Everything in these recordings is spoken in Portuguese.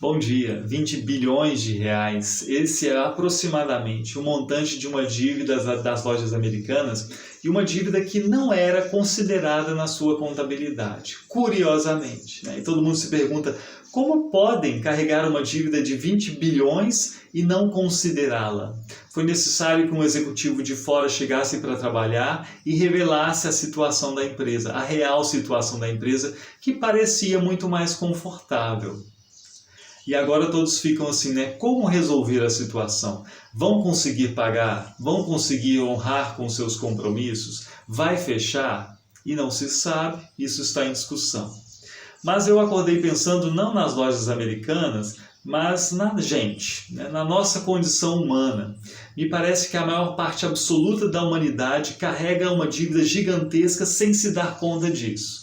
Bom dia, 20 bilhões de reais. Esse é aproximadamente o montante de uma dívida das lojas americanas e uma dívida que não era considerada na sua contabilidade, curiosamente, né? E todo mundo se pergunta como podem carregar uma dívida de 20 bilhões e não considerá-la? Foi necessário que um executivo de fora chegasse para trabalhar e revelasse a situação da empresa, a real situação da empresa, que parecia muito mais confortável. E agora todos ficam assim, né? Como resolver a situação? Vão conseguir pagar? Vão conseguir honrar com seus compromissos? Vai fechar? E não se sabe, isso está em discussão. Mas eu acordei pensando não nas lojas americanas, mas na gente, né? Na nossa condição humana. Me parece que a maior parte absoluta da humanidade carrega uma dívida gigantesca sem se dar conta disso.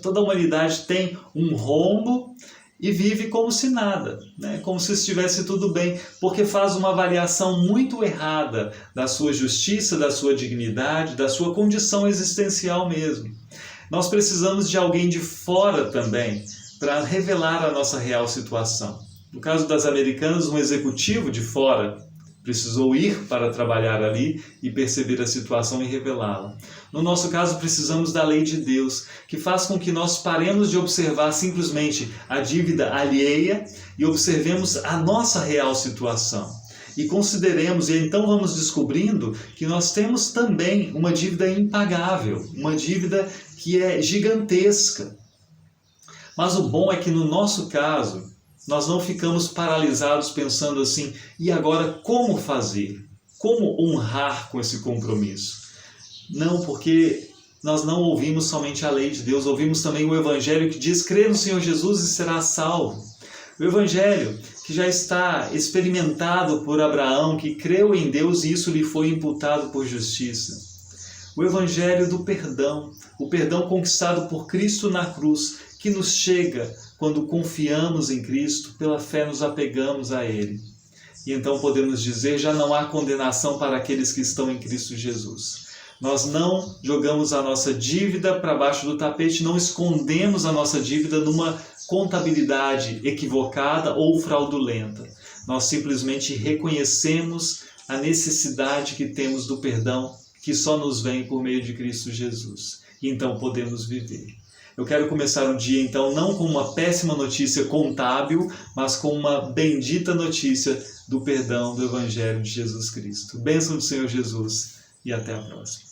Toda a humanidade tem um rombo e vive como se nada, né? Como se estivesse tudo bem, porque faz uma avaliação muito errada da sua justiça, da sua dignidade, da sua condição existencial mesmo. Nós precisamos de alguém de fora também para revelar a nossa real situação. No caso das americanas, um executivo de fora precisou ir para trabalhar ali e perceber a situação e revelá-la. No nosso caso, precisamos da lei de Deus, que faz com que nós paremos de observar simplesmente a dívida alheia e observemos a nossa real situação. E consideremos, e então vamos descobrindo que nós temos também uma dívida impagável, uma dívida que é gigantesca. Mas o bom é que no nosso caso, nós não ficamos paralisados pensando assim, e agora como fazer? Como honrar com esse compromisso? Não, porque nós não ouvimos somente a lei de Deus, ouvimos também o Evangelho que diz, crê no Senhor Jesus e será salvo. O Evangelho que já está experimentado por Abraão, que creu em Deus e isso lhe foi imputado por justiça. O Evangelho do perdão, o perdão conquistado por Cristo na cruz, que nos chega quando confiamos em Cristo, pela fé nos apegamos a Ele. E então podemos dizer, já não há condenação para aqueles que estão em Cristo Jesus. Nós não jogamos a nossa dívida para baixo do tapete, não escondemos a nossa dívida numa contabilidade equivocada ou fraudulenta. Nós simplesmente reconhecemos a necessidade que temos do perdão, que só nos vem por meio de Cristo Jesus. E então podemos viver. Eu quero começar o dia, então, não com uma péssima notícia contábil, mas com uma bendita notícia do perdão do Evangelho de Jesus Cristo. Bênção do Senhor Jesus e até a próxima.